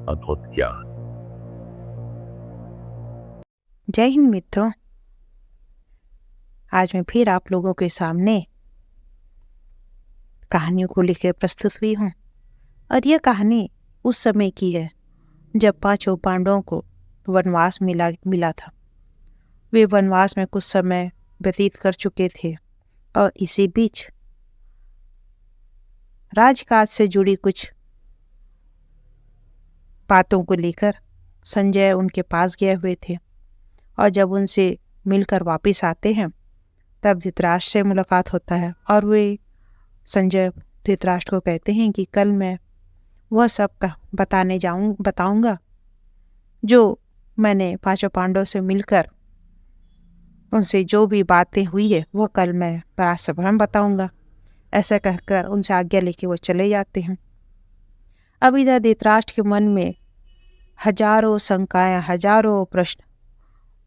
अद्भुत ज्ञान। जय हिंद मित्रों, आज मैं फिर आप लोगों के सामने कहानियों को लेकर प्रस्तुत हुई हूँ। और यह कहानी उस समय की है जब पांचों पांडवों को वनवास मिला था। वे वनवास में कुछ समय व्यतीत कर चुके थे और इसी बीच राजकाज से जुड़ी कुछ बातों को लेकर संजय उनके पास गए हुए थे। और जब उनसे मिलकर वापस आते हैं तब धृतराष्ट्र से मुलाकात होता है और वे संजय धृतराष्ट्र को कहते हैं कि कल मैं वह सब बताऊंगा जो मैंने पांचों पांडवों से मिलकर उनसे जो भी बातें हुई है वह कल मैं राजसभा में बताऊंगा। ऐसा कहकर उनसे आज्ञा लेके वो चले जाते हैं। अब इधर धृतराष्ट्र के मन में हजारों शंकाएं, हजारों प्रश्न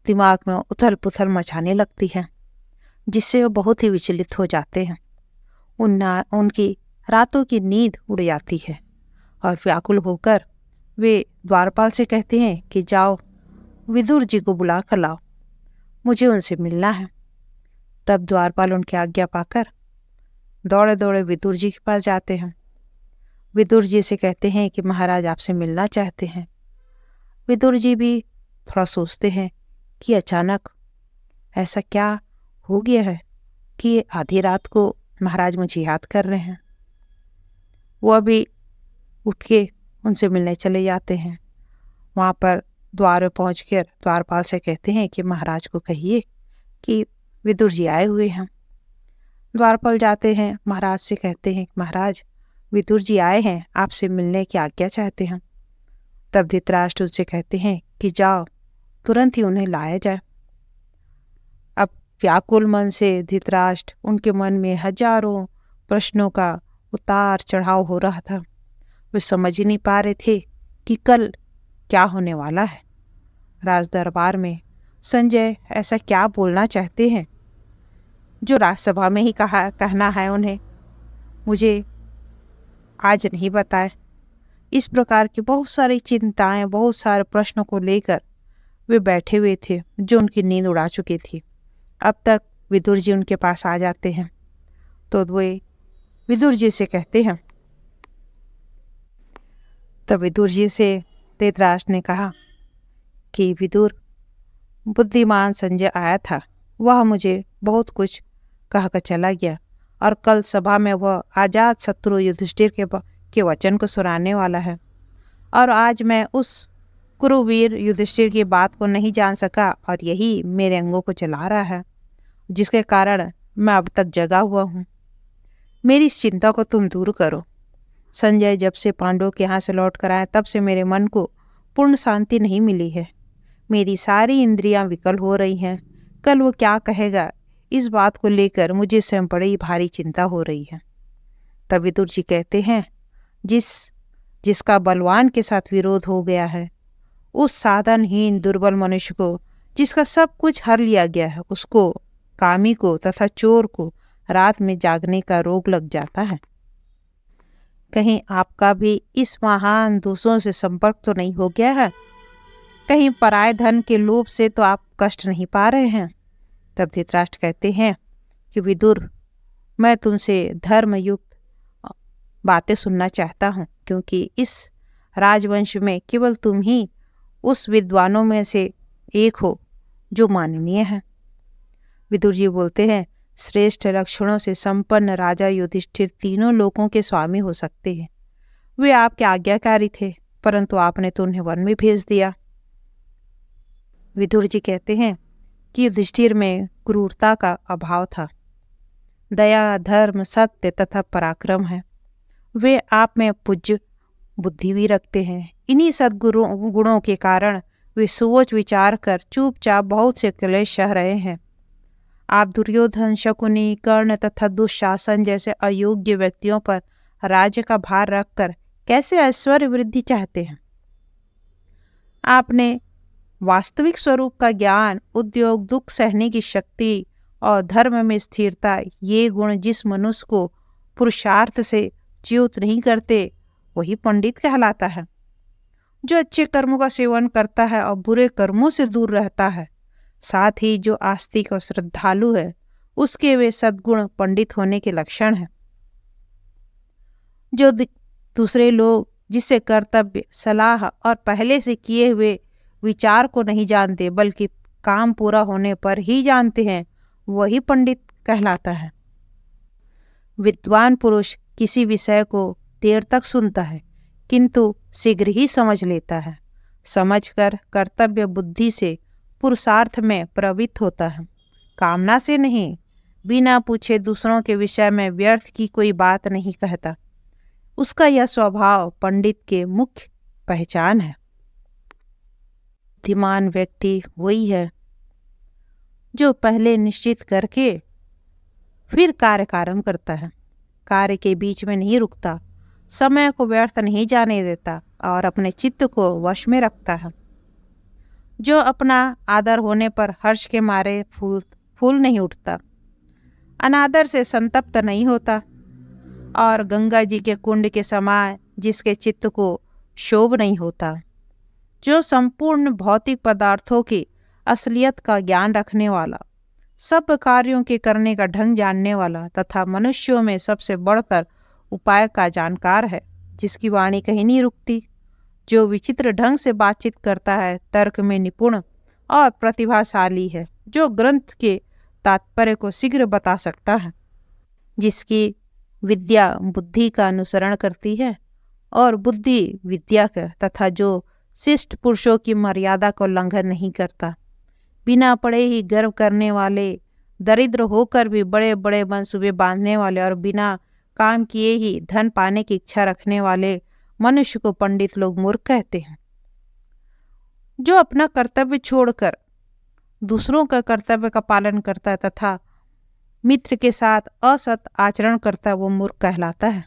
दिमाग में उथल पुथल मचाने लगती हैं, जिससे वो बहुत ही विचलित हो जाते हैं। उनकी रातों की नींद उड़ जाती है और व्याकुल होकर वे द्वारपाल से कहते हैं कि जाओ विदुर जी को बुला कर लाओ, मुझे उनसे मिलना है। तब द्वारपाल उनकी आज्ञा पाकर दौड़े दौड़े विदुर जी के पास जाते हैं। विदुर जी से कहते हैं कि महाराज आपसे मिलना चाहते हैं। विदुर जी भी थोड़ा सोचते हैं कि अचानक ऐसा क्या हो गया है कि आधी रात को महाराज मुझे याद कर रहे हैं। वह भी उठ के उनसे मिलने चले जाते हैं। वहाँ पर द्वार में पहुँचकर द्वारपाल से कहते हैं कि महाराज को कहिए कि विदुर जी आए हुए हैं। द्वारपाल जाते हैं, महाराज से कहते हैं कि महाराज विदुर जी आए हैं, आपसे मिलने की आज्ञा चाहते हैं। तब धृतराष्ट्र उससे कहते हैं कि जाओ तुरंत ही उन्हें लाया जाए। अब व्याकुल मन से धृतराष्ट्र, उनके मन में हजारों प्रश्नों का उतार चढ़ाव हो रहा था। वे समझ ही नहीं पा रहे थे कि कल क्या होने वाला है। राज दरबार में संजय ऐसा क्या बोलना चाहते हैं जो राजसभा में ही कहना है उन्हें, मुझे आज नहीं बताए। इस प्रकार की बहुत सारी चिंताएं, बहुत सारे प्रश्नों को लेकर वे बैठे हुए थे जो उनकी नींद उड़ा चुकी थी। अब तक विदुर जी उनके पास आ जाते हैं तो वे विदुर जी से कहते हैं। तब विदुर जी से धृतराष्ट्र ने कहा कि विदुर, बुद्धिमान संजय आया था, वह मुझे बहुत कुछ कहकर चला गया और कल सभा में वह आजाद शत्रु युधिष्ठिर के वचन को सुनाने वाला है। और आज मैं उस कुरुवीर युधिष्ठिर की बात को नहीं जान सका और यही मेरे अंगों को चला रहा है, जिसके कारण मैं अब तक जगा हुआ हूँ। मेरी इस चिंता को तुम दूर करो। संजय जब से पांडवों के यहाँ से लौट कर आए तब से मेरे मन को पूर्ण शांति नहीं मिली है। मेरी सारी इंद्रियां विकल हो रही हैं। कल वो क्या कहेगा, इस बात को लेकर मुझे स्वयं बड़ी भारी चिंता हो रही है। तब विदुर जी कहते हैं, जिसका बलवान के साथ विरोध हो गया है, उस साधनहीन दुर्बल मनुष्य को, जिसका सब कुछ हर लिया गया है, उसको, कामी को तथा चोर को रात में जागने का रोग लग जाता है। कहीं आपका भी इस महान दोषों से संपर्क तो नहीं हो गया है? कहीं पराये धन के लोभ से तो आप कष्ट नहीं पा रहे हैं? तब धृतराष्ट्र कहते हैं कि विदुर, मैं तुमसे धर्मयुक्त बातें सुनना चाहता हूँ, क्योंकि इस राजवंश में केवल तुम ही उस विद्वानों में से एक हो जो माननीय है। विदुर जी बोलते हैं, श्रेष्ठ लक्षणों से संपन्न राजा युधिष्ठिर तीनों लोकों के स्वामी हो सकते हैं। वे आपके आज्ञाकारी थे, परंतु आपने तो उन्हें वन में भेज दिया। विदुर जी कहते हैं कि युधिष्ठिर में क्रूरता का अभाव था, दया, धर्म, सत्य तथा पराक्रम है। वे आप में पूज्य बुद्धि भी रखते हैं। इन्हीं सद्गुणों के कारण वे सोच विचार कर चुपचाप बहुत से क्लेश सह रहे हैं। आप दुर्योधन, शकुनी, कर्ण तथा दुशासन जैसे अयोग्य व्यक्तियों पर राज्य का भार रखकर कैसे ऐश्वर्य वृद्धि चाहते हैं? आपने वास्तविक स्वरूप का ज्ञान, उद्योग, दुख सहने की शक्ति और धर्म में स्थिरता, ये गुण जिस मनुष्य को पुरुषार्थ से च्युत नहीं करते, वही पंडित कहलाता है। जो अच्छे कर्मों का सेवन करता है और बुरे कर्मों से दूर रहता है, साथ ही जो आस्तिक और श्रद्धालु है, उसके वे सद्गुण पंडित होने के लक्षण हैं। जो दूसरे लोग जिससे कर्तव्य, सलाह और पहले से किए हुए विचार को नहीं जानते, बल्कि काम पूरा होने पर ही जानते हैं, वही पंडित कहलाता है। विद्वान पुरुष किसी विषय को देर तक सुनता है, किंतु शीघ्र ही समझ लेता है। समझकर कर्तव्य बुद्धि से पुरुषार्थ में प्रवृत्त होता है, कामना से नहीं। बिना पूछे दूसरों के विषय में व्यर्थ की कोई बात नहीं कहता। उसका यह स्वभाव पंडित के मुख्य पहचान है। बुद्धिमान व्यक्ति वही है जो पहले निश्चित करके फिर कार्य प्रारंभ करता है, कार्य के बीच में नहीं रुकता, समय को व्यर्थ नहीं जाने देता और अपने चित्त को वश में रखता है। जो अपना आदर होने पर हर्ष के मारे फूल नहीं उठता, अनादर से संतप्त नहीं होता और गंगा जी के कुंड के समान जिसके चित्त को क्षोभ नहीं होता। जो संपूर्ण भौतिक पदार्थों की असलियत का ज्ञान रखने वाला, सब कार्यों के करने का ढंग जानने वाला तथा मनुष्यों में सबसे बढ़कर उपाय का जानकार है, जिसकी वाणी कहीं नहीं रुकती, जो विचित्र ढंग से बातचीत करता है, तर्क में निपुण और प्रतिभाशाली है, जो ग्रंथ के तात्पर्य को शीघ्र बता सकता है, जिसकी विद्या बुद्धि का अनुसरण करती है और बुद्धि विद्या का, तथा जो शिष्ट पुरुषों की मर्यादा को उल्लंघन नहीं करता। बिना पढ़े ही गर्व करने वाले, दरिद्र होकर भी बड़े बड़े मंसूबे बांधने वाले और बिना काम किए ही धन पाने की इच्छा रखने वाले मनुष्य को पंडित लोग मूर्ख कहते हैं। जो अपना कर्तव्य छोड़कर दूसरों का कर्तव्य का पालन करता है तथा मित्र के साथ असत आचरण करता है, वो मूर्ख कहलाता है।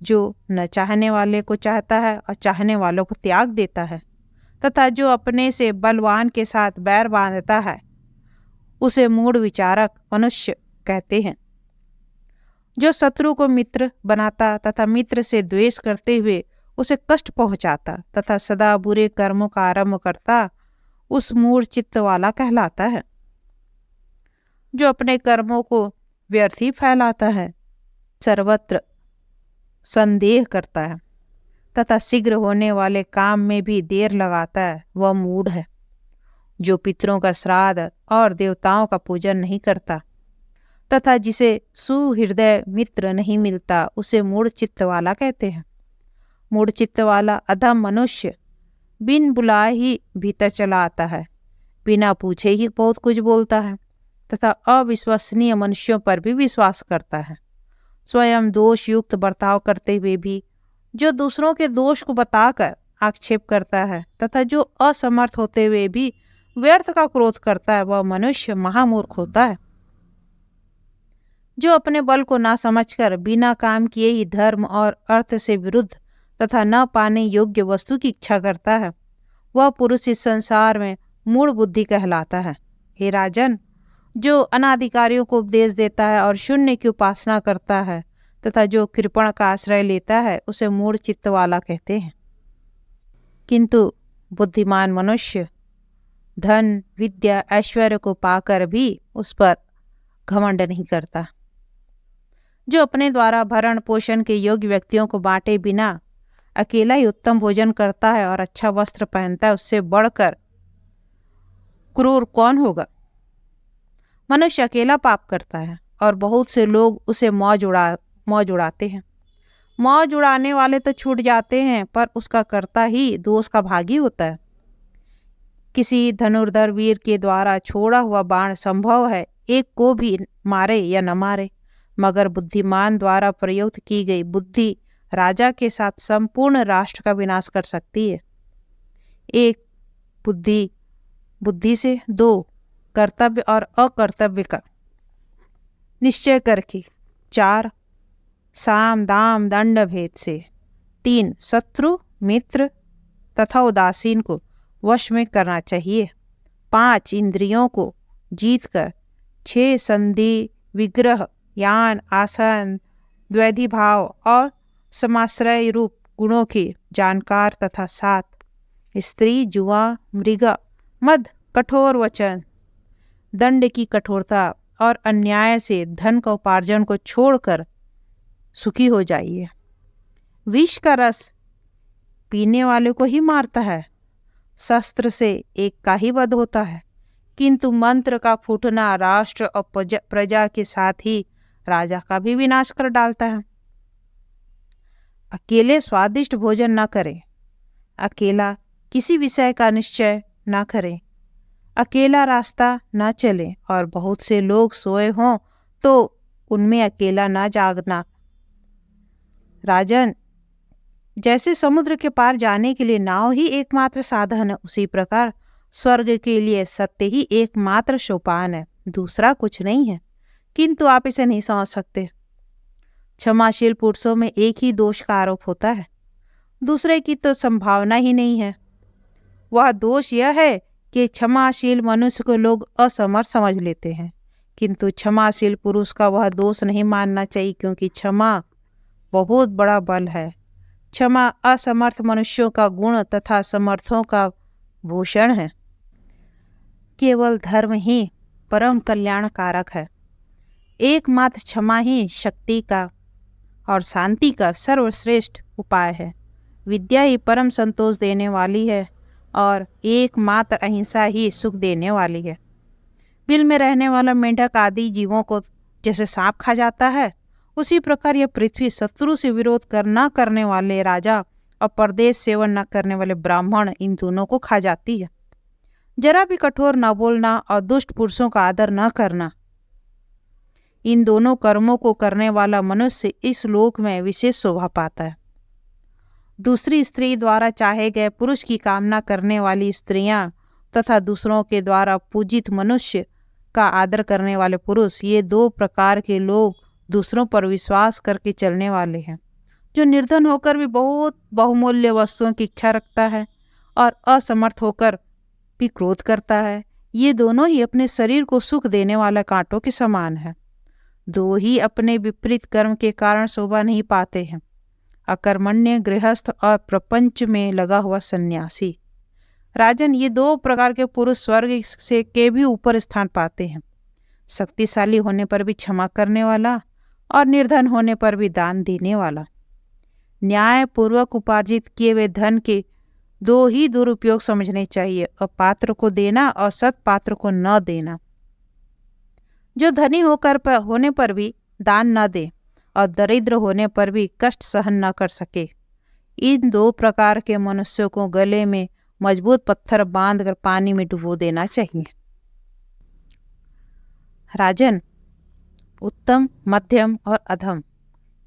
जो न चाहने वाले को चाहता है और चाहने वालों को त्याग देता है तथा जो अपने से बलवान के साथ बैर बांधता है, उसे मूढ़ विचारक मनुष्य कहते हैं। जो शत्रु को मित्र बनाता तथा मित्र से द्वेष करते हुए उसे कष्ट पहुंचाता तथा सदा बुरे कर्मों का आरंभ करता, उस मूढ़ चित्त वाला कहलाता है। जो अपने कर्मों को व्यर्थ ही फैलाता है, सर्वत्र संदेह करता है तथा शीघ्र होने वाले काम में भी देर लगाता है, वह मूढ़ है। जो पितरों का श्राद्ध और देवताओं का पूजन नहीं करता तथा जिसे सुहृदय मित्र नहीं मिलता, उसे मूढ़ चित्त वाला कहते हैं। मूढ़ चित्त वाला अधम मनुष्य बिन बुलाए ही भीतर चला आता है, बिना पूछे ही बहुत कुछ बोलता है तथा अविश्वसनीय मनुष्यों पर भी विश्वास करता है। स्वयं दोष युक्त बर्ताव करते हुए भी जो दूसरों के दोष को बताकर आक्षेप करता है तथा जो असमर्थ होते हुए भी व्यर्थ का क्रोध करता है, वह मनुष्य महामूर्ख होता है। जो अपने बल को ना समझकर बिना काम किए ही धर्म और अर्थ से विरुद्ध तथा न पाने योग्य वस्तु की इच्छा करता है, वह पुरुष इस संसार में मूढ़ बुद्धि कहलाता है। हे राजन, जो अनाधिकारियों को उपदेश देता है और शून्य की उपासना करता है तथा जो कृपण का आश्रय लेता है, उसे मूढ़ चित्त वाला कहते हैं। किंतु बुद्धिमान मनुष्य धन, विद्या, ऐश्वर्य को पाकर भी उस पर घमंड नहीं करता। जो अपने द्वारा भरण पोषण के योग्य व्यक्तियों को बांटे बिना अकेला ही उत्तम भोजन करता है और अच्छा वस्त्र पहनता है, उससे बढ़कर क्रूर कौन होगा। मनुष्य अकेला पाप करता है और बहुत से लोग उसे मौज उड़ाते हैं। मौज उड़ाने वाले तो छूट जाते हैं, पर उसका कर्ता ही दोष का भागी होता है। किसी धनुर्धर वीर के द्वारा छोड़ा हुआ बाण संभव है एक को भी मारे या न मारे, मगर बुद्धिमान द्वारा प्रयुक्त की गई बुद्धि राजा के साथ संपूर्ण राष्ट्र का विनाश कर सकती है। एक बुद्धि से दो कर्तव्य और अकर्तव्य का निश्चय करके, 4 साम दाम दंड भेद से, 3 शत्रु मित्र तथा उदासीन को वश में करना चाहिए, 5 इंद्रियों को जीतकर, 6 संधि विग्रह यान आसन द्वैधी भाव और समाश्रय रूप गुणों के जानकार तथा साथ स्त्री, जुआ, मृग, मद, कठोर वचन, दंड की कठोरता और अन्याय से धन का उपार्जन को छोड़कर सुखी हो जाइए। विष का रस पीने वाले को ही मारता है, शस्त्र से एक का ही वध होता है, किंतु मंत्र का फूटना राष्ट्र और प्रजा के साथ ही राजा का भी विनाश कर डालता है। अकेले स्वादिष्ट भोजन न करें, अकेला किसी विषय का निश्चय न करें, अकेला रास्ता न चलें और बहुत से लोग सोए हों तो उनमें अकेला न जागना। राजन, जैसे समुद्र के पार जाने के लिए नाव ही एकमात्र साधन है, उसी प्रकार स्वर्ग के लिए सत्य ही एकमात्र सोपान है, दूसरा कुछ नहीं है। किंतु आप इसे नहीं समझ सकते। क्षमाशील पुरुषों में एक ही दोष का आरोप होता है, दूसरे की तो संभावना ही नहीं है। वह दोष यह है कि क्षमाशील मनुष्य को लोग असमर्थ समझ लेते हैं, किंतु क्षमाशील पुरुष का वह दोष नहीं मानना चाहिए, क्योंकि क्षमा बहुत बड़ा बल है। क्षमा असमर्थ मनुष्यों का गुण तथा समर्थों का भूषण है। केवल धर्म ही परम कल्याणकारक है। एकमात्र क्षमा ही शक्ति का और शांति का सर्वश्रेष्ठ उपाय है। विद्या ही परम संतोष देने वाली है और एकमात्र अहिंसा ही सुख देने वाली है। बिल में रहने वाला मेंढक आदि जीवों को जैसे सांप खा जाता है, उसी प्रकार यह पृथ्वी शत्रु से विरोध न करने वाले राजा और परदेश सेवन न करने वाले ब्राह्मण, इन दोनों को खा जाती है। जरा भी कठोर न बोलना और दुष्ट पुरुषों का आदर न करना, इन दोनों कर्मों को करने वाला मनुष्य इस लोक में विशेष शोभा पाता है। दूसरी स्त्री द्वारा चाहे गए पुरुष की कामना करने वाली स्त्रियां तथा दूसरों के द्वारा पूजित मनुष्य का आदर करने वाले पुरुष, ये दो प्रकार के लोग दूसरों पर विश्वास करके चलने वाले हैं। जो निर्धन होकर भी बहुत बहुमूल्य वस्तुओं की इच्छा रखता है और असमर्थ होकर भी क्रोध करता है, ये दोनों ही अपने शरीर को सुख देने वाला कांटों के समान है। दो ही अपने विपरीत कर्म के कारण शोभा नहीं पाते हैं, अकर्मण्य गृहस्थ और प्रपंच में लगा हुआ सन्यासी। राजन, ये दो प्रकार के पुरुष स्वर्ग से के भी ऊपर स्थान पाते हैं। शक्तिशाली होने पर भी क्षमा करने वाला और निर्धन होने पर भी दान देने वाला। न्याय पूर्वक उपार्जित किए हुए धन के दो ही दुरुपयोग समझने चाहिए, अपात्र को देना और सत्पात्र को न देना। जो धनी होने पर भी दान न दे और दरिद्र होने पर भी कष्ट सहन न कर सके, इन दो प्रकार के मनुष्यों को गले में मजबूत पत्थर बांधकर पानी में डुबो देना चाहिए। राजन, उत्तम, मध्यम और अधम,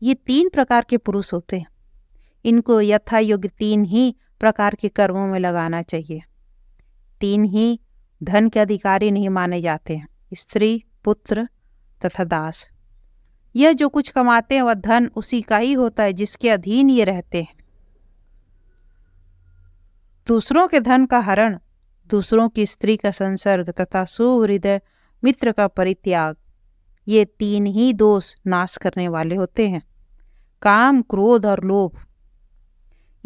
ये तीन प्रकार के पुरुष होते हैं। इनको यथा योग्य तीन ही प्रकार के कर्मों में लगाना चाहिए। तीन ही धन के अधिकारी नहीं माने जाते हैं, स्त्री, पुत्र तथा दास। यह जो कुछ कमाते हैं वह धन उसी का ही होता है जिसके अधीन ये रहते हैं। दूसरों के धन का हरण, दूसरों की स्त्री का संसर्ग तथा सुहृदय मित्र का परित्याग, ये तीन ही दोष नाश करने वाले होते हैं। काम, क्रोध और लोभ,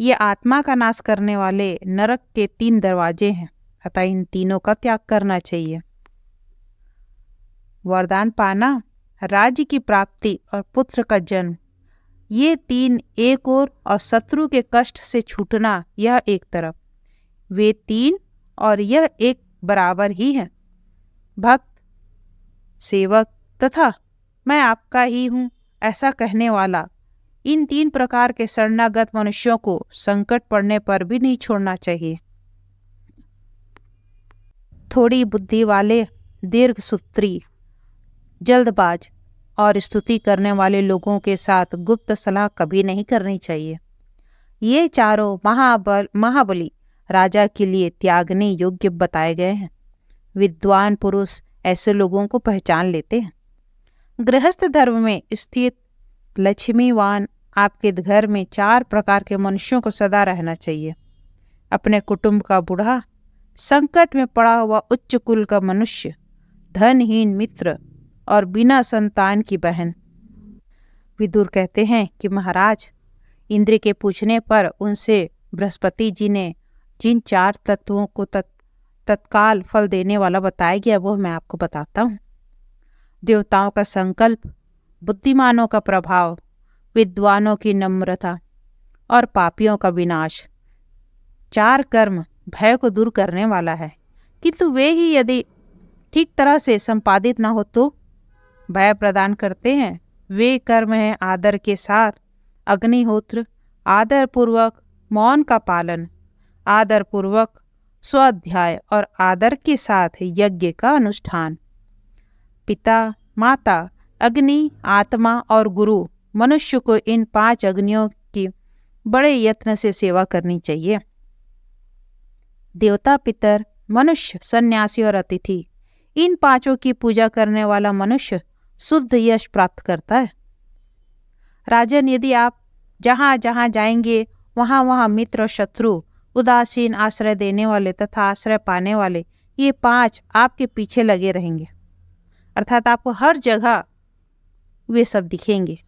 ये आत्मा का नाश करने वाले नरक के तीन दरवाजे हैं, अतः इन तीनों का त्याग करना चाहिए। वरदान पाना, राज्य की प्राप्ति और पुत्र का जन्म, ये तीन एक और शत्रु के कष्ट से छूटना यह एक तरफ। वे तीन और यह एक बराबर ही है। भक्त, सेवक तथा मैं आपका ही हूँ ऐसा कहने वाला, इन तीन प्रकार के शरणागत मनुष्यों को संकट पड़ने पर भी नहीं छोड़ना चाहिए। थोड़ी बुद्धि वाले, दीर्घसूत्री, जल्दबाज और स्तुति करने वाले लोगों के साथ गुप्त सलाह कभी नहीं करनी चाहिए। ये चारों महाबली राजा के लिए त्यागने योग्य बताए गए हैं। विद्वान पुरुष ऐसे लोगों को पहचान लेते हैं। गृहस्थ धर्म में स्थित लक्ष्मीवान आपके घर में चार प्रकार के मनुष्यों को सदा रहना चाहिए। अपने कुटुंब का बूढ़ा, संकट में पड़ा हुआ उच्च कुल का मनुष्य, धनहीन मित्र और बिना संतान की बहन। विदुर कहते हैं कि महाराज, इंद्र के पूछने पर उनसे बृहस्पति जी ने जिन 4 तत्वों को तत्काल फल देने वाला बताया गया वो मैं आपको बताता हूँ। देवताओं का संकल्प, बुद्धिमानों का प्रभाव, विद्वानों की नम्रता और पापियों का विनाश। 4 कर्म भय को दूर करने वाला है, किंतु वे ही यदि ठीक तरह से संपादित ना हो तो भय प्रदान करते हैं। वे कर्म हैं आदर के साथ अग्निहोत्र, आदर पूर्वक मौन का पालन, आदर पूर्वक स्वाध्याय और आदर के साथ यज्ञ का अनुष्ठान। पिता, माता, अग्नि, आत्मा और गुरु मनुष्य को इन 5 अग्नियों की बड़े यत्न से सेवा करनी चाहिए। देवता, पितर, मनुष्य, सन्यासी और अतिथि, इन 5 की पूजा करने वाला मनुष्य शुद्ध यश प्राप्त करता है। राजन, यदि आप जहाँ जहाँ जाएंगे वहाँ वहाँ मित्र और शत्रु, उदासीन, आश्रय देने वाले तथा आश्रय पाने वाले, ये 5 आपके पीछे लगे रहेंगे। अर्थात आपको हर जगह वे सब दिखेंगे।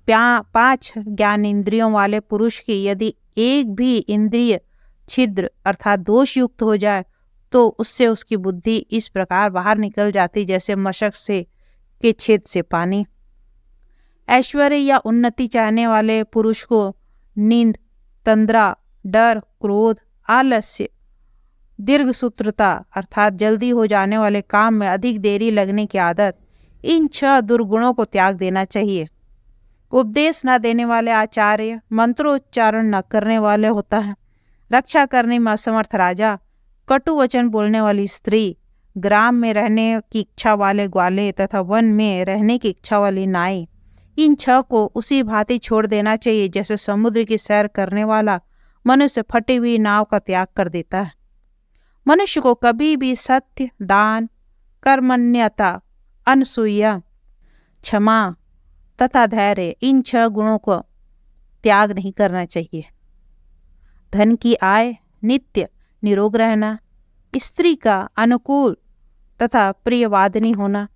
5 ज्ञान इंद्रियों वाले पुरुष की यदि एक भी इंद्रिय छिद्र अर्थात दोष युक्त हो जाए तो उससे उसकी बुद्धि इस प्रकार बाहर निकल जाती जैसे मशक से के छेद से पानी। ऐश्वर्य या उन्नति चाहने वाले पुरुष को नींद, तंद्रा, डर, क्रोध, आलस्य, दीर्घसूत्रता अर्थात जल्दी हो जाने वाले काम में अधिक देरी लगने की आदत, इन 6 दुर्गुणों को त्याग देना चाहिए। उपदेश न देने वाले आचार्य, मंत्रोच्चारण न करने वाले होता है, रक्षा करने में असमर्थ राजा, कटु वचन बोलने वाली स्त्री, ग्राम में रहने की इच्छा वाले ग्वाले तथा वन में रहने की इच्छा वाली नाई, इन 6 को उसी भांति छोड़ देना चाहिए जैसे समुद्र की सैर करने वाला मनुष्य फटी हुई नाव का त्याग कर देता है। मनुष्य को कभी भी सत्य, दान, कर्मण्यता, अनसूया, क्षमा तथा धैर्य, इन 6 गुणों को त्याग नहीं करना चाहिए। धन की आय, नित्य निरोग रहना, स्त्री का अनुकूल तथा प्रियवादिनी होना,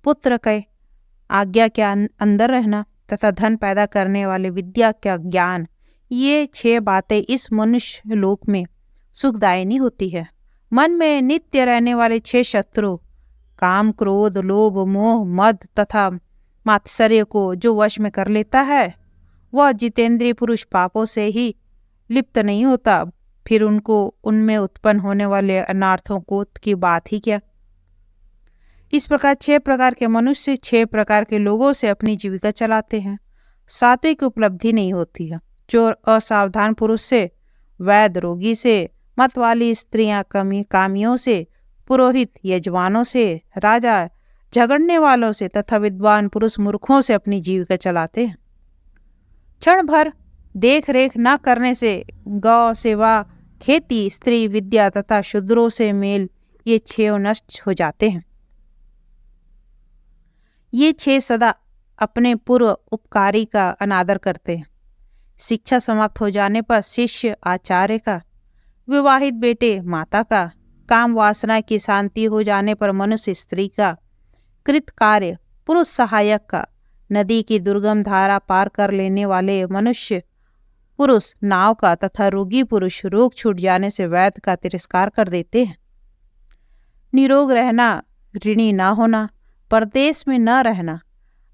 पुत्र के आज्ञा के अंदर रहना तथा धन पैदा करने वाले विद्या का ज्ञान, ये 6 बातें इस मनुष्य लोक में सुखदायिनी होती है। मन में नित्य रहने वाले 6 शत्रु, काम, क्रोध, लोभ, मोह, मद तथा मात्सर्य को जो वश में कर लेता है वह जितेंद्रिय पुरुष पापों से ही लिप्त नहीं होता, फिर उनको उनमें उत्पन्न होने वाले अनार्थों को की बात ही क्या। इस प्रकार 6 प्रकार के मनुष्य 6 प्रकार के लोगों से अपनी जीविका चलाते हैं। सात्विक उपलब्धि नहीं होती है। चोर, असावधान पुरुष से, वैद्य रोगी से, मत वाली स्त्रियां कामियों से, पुरोहित यजमानों से, राजा झगड़ने वालों से तथा विद्वान पुरुष मूर्खों से अपनी जीविका चलाते हैं। क्षण भर देख रेख न करने से गौ सेवा, खेती, स्त्री विद्या तथा शूद्रों से मेल, ये 6 नष्ट हो जाते हैं। ये 6 सदा अपने पूर्व उपकारी का अनादर करते हैं। शिक्षा समाप्त हो जाने पर शिष्य आचार्य का, विवाहित बेटे माता का, काम वासना की शांति हो जाने पर मनुष्य स्त्री का, कृत कार्य पुरुष सहायक का, नदी की दुर्गम धारा पार कर लेने वाले मनुष्य पुरुष नाव का तथा रोगी पुरुष रोग छूट जाने से वैद्य का तिरस्कार कर देते हैं। निरोग रहना, ऋणी न होना, परदेश में न रहना,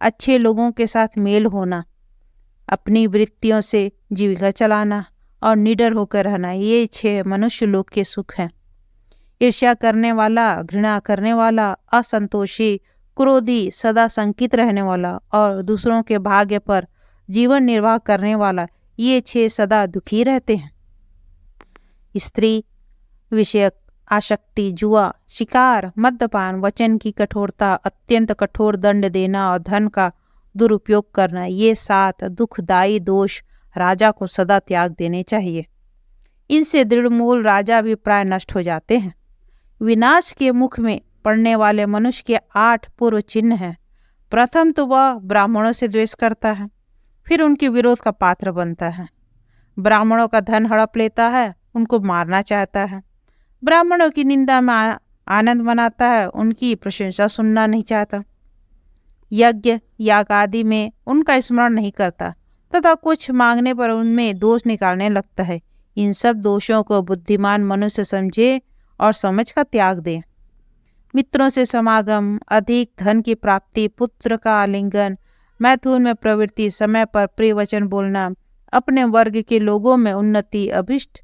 अच्छे लोगों के साथ मेल होना, अपनी वृत्तियों से जीविका चलाना और निडर होकर रहना, ये 6 मनुष्य लोक के सुख हैं। ईर्ष्या करने वाला, घृणा करने वाला, असंतोषी, क्रोधी, सदा शंकित रहने वाला और दूसरों के भाग्य पर जीवन निर्वाह करने वाला, ये 6 सदा दुखी रहते हैं। स्त्री विषयक आसक्ति, जुआ, शिकार, मद्यपान, वचन की कठोरता, अत्यंत कठोर दंड देना और धन का दुरुपयोग करना, ये 7 दुखदायी दोष राजा को सदा त्याग देने चाहिए। इनसे दृढ़मूल राजा भी प्राय नष्ट हो जाते हैं। विनाश के मुख में पड़ने वाले मनुष्य के 8 पूर्व चिन्ह हैं। प्रथम तो वह ब्राह्मणों से द्वेष करता है, फिर उनके विरोध का पात्र बनता है, ब्राह्मणों का धन हड़प लेता है, उनको मारना चाहता है, ब्राह्मणों की निंदा में आनंद मनाता है, उनकी प्रशंसा सुनना नहीं चाहता, यज्ञ याग आदि में उनका स्मरण नहीं करता तथा कुछ मांगने पर उनमें दोष निकालने लगता है। इन सब दोषों को बुद्धिमान मनुष्य समझे और समझ का त्याग दे। मित्रों से समागम, अधिक धन की प्राप्ति, पुत्र का आलिंगन, मैथुन में प्रवृत्ति, समय पर प्रिय वचन बोलना, अपने वर्ग के लोगों में उन्नति, अभिष्ट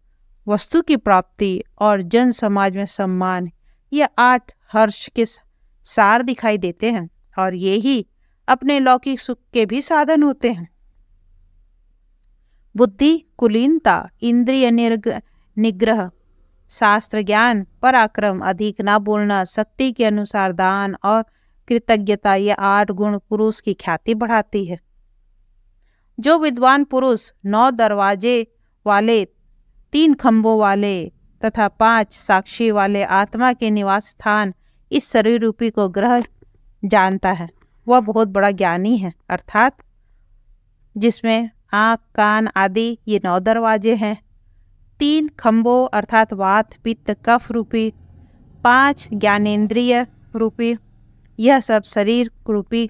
वस्तु की प्राप्ति और जन समाज में सम्मान, ये 8 हर्ष के सार दिखाई देते हैं और ये ही अपने लौकिक सुख के भी साधन होते हैं। बुद्धि, कुलीनता, इंद्रिय निग्रह, शास्त्र ज्ञान, पराक्रम, अधिक ना बोलना, शक्ति के अनुसार दान और कृतज्ञता, ये 8 गुण पुरुष की ख्याति बढ़ाती है। जो विद्वान पुरुष 9 दरवाजे वाले, 3 खंभों वाले तथा 5 साक्षी वाले आत्मा के निवास स्थान इस शरीर रूपी को ग्रह जानता है, वह बहुत बड़ा ज्ञानी है। अर्थात जिसमें आँख, कान आदि ये 9 दरवाजे हैं, 3 खंभों अर्थात वात, पित्त, कफ रूपी, 5 ज्ञानेंद्रिय रूपी, यह सब शरीर रूपी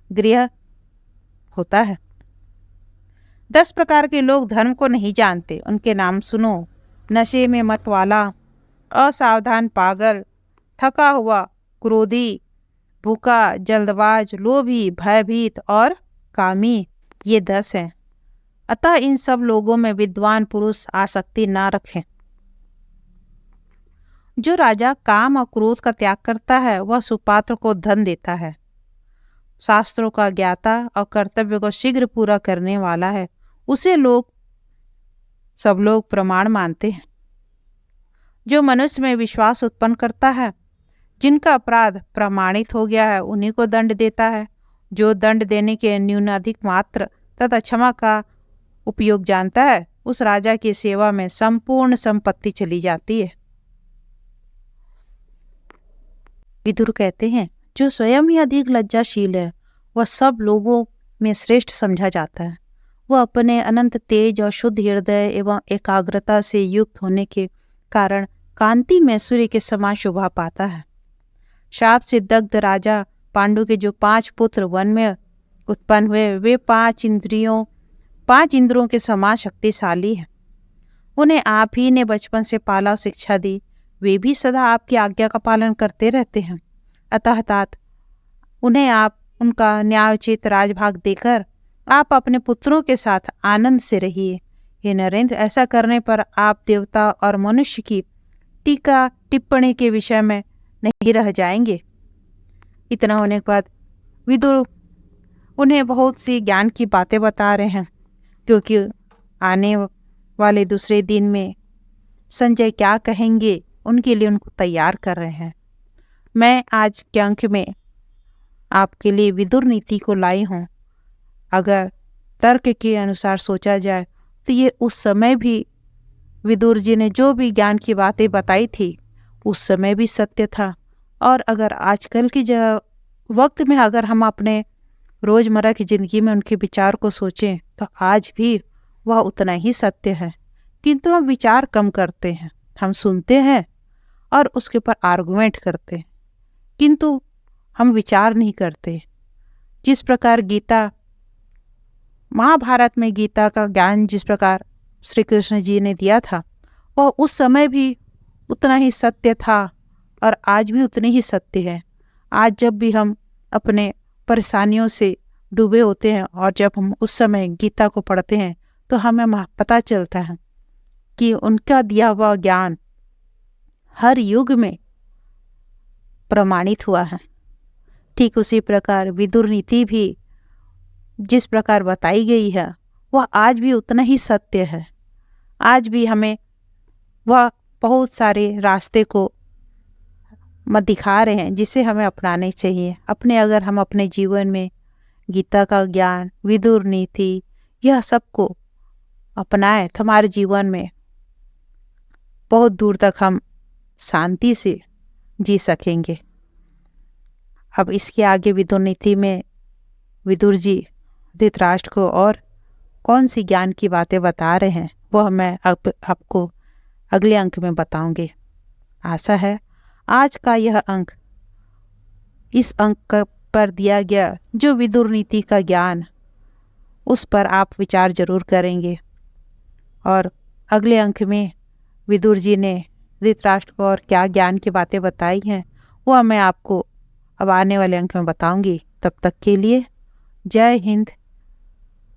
गृह होता है। 10 प्रकार के लोग धर्म को नहीं जानते, उनके नाम सुनो। नशे में मत वाला, असावधान पागल, थका हुआ, क्रोधी, भूखा, जल्दबाज, लोभी, भयभीत और कामी, ये 10 हैं। अतः इन सब लोगों में विद्वान पुरुष आसक्ति ना रखें। जो राजा काम और क्रोध का त्याग करता है वह सुपात्र को धन देता है, शास्त्रों का ज्ञाता और कर्तव्य को शीघ्र पूरा करने वाला है, उसे सब लोग प्रमाण मानते हैं। जो मनुष्य में विश्वास उत्पन्न करता है, जिनका अपराध प्रमाणित हो गया है, उन्हीं को दंड देता है। जो दंड देने के न्यूनाधिक मात्र तथा क्षमा का उपयोग जानता है, उस राजा की सेवा में संपूर्ण संपत्ति चली जाती है। विदुर कहते हैं, जो स्वयं ही अधिक लज्जाशील है वह सब लोगों में श्रेष्ठ समझा जाता है। वह अपने अनंत तेज और शुद्ध हृदय एवं एकाग्रता से युक्त होने के कारण कांति में सूर्य के समान शोभा पाता है। शाप से दग्ध राजा पांडु के जो 5 पुत्र वन में उत्पन्न हुए, वे 5 इंद्रियों के समान शक्तिशाली हैं। उन्हें आप ही ने बचपन से पाला और शिक्षा दी, वे भी सदा आपकी आज्ञा का पालन करते रहते हैं। अतः उन्हें आप उनका न्यायोचित राजभाग देकर आप अपने पुत्रों के साथ आनंद से रहिए। हे नरेंद्र, ऐसा करने पर आप देवता और मनुष्य की टीका टिप्पणी के विषय में नहीं रह जाएंगे। इतना होने के बाद विदुर उन्हें बहुत सी ज्ञान की बातें बता रहे हैं, क्योंकि आने वाले दूसरे दिन में संजय क्या कहेंगे उनके लिए उनको तैयार कर रहे हैं। मैं आज के अंक में आपके लिए विदुर नीति को लाई हूँ। अगर तर्क के अनुसार सोचा जाए तो ये उस समय भी विदुर जी ने जो भी ज्ञान की बातें बताई थी उस समय भी सत्य था, और अगर आजकल की वक्त में अगर हम अपने रोज़मर्रा की ज़िंदगी में उनके विचार को सोचें तो आज भी वह उतना ही सत्य है। किंतु हम विचार कम करते हैं, हम सुनते हैं और उसके ऊपर आर्गुमेंट करते हैं, किंतु हम विचार नहीं करते। जिस प्रकार गीता, महाभारत में गीता का ज्ञान जिस प्रकार श्री कृष्ण जी ने दिया था वह उस समय भी उतना ही सत्य था और आज भी उतनी ही सत्य है। आज जब भी हम अपने परेशानियों से डूबे होते हैं और जब हम उस समय गीता को पढ़ते हैं तो हमें पता चलता है कि उनका दिया हुआ ज्ञान हर युग में प्रमाणित हुआ है। ठीक उसी प्रकार विदुर नीति भी जिस प्रकार बताई गई है वह आज भी उतना ही सत्य है। आज भी हमें वह बहुत सारे रास्ते को दिखा रहे हैं जिसे हमें अपनाने चाहिए। अगर हम अपने जीवन में गीता का ज्ञान, विदुर नीति, यह सबको अपनाएं तो हमारे जीवन में बहुत दूर तक हम शांति से जी सकेंगे। अब इसके आगे विदुर नीति में विदुर जी धृतराष्ट्र को और कौन सी ज्ञान की बातें बता रहे हैं वह मैं आपको अगले अंक में बताऊंगी। आशा है आज का यह अंक, इस अंक पर दिया गया जो विदुर नीति का ज्ञान उस पर आप विचार जरूर करेंगे। और अगले अंक में विदुर जी ने धृतराष्ट्र को और क्या ज्ञान की बातें बताई हैं वह मैं आपको अब आने वाले अंक में बताऊंगी। तब तक के लिए जय हिंद,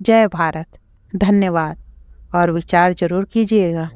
जय भारत, धन्यवाद और विचार जरूर कीजिएगा।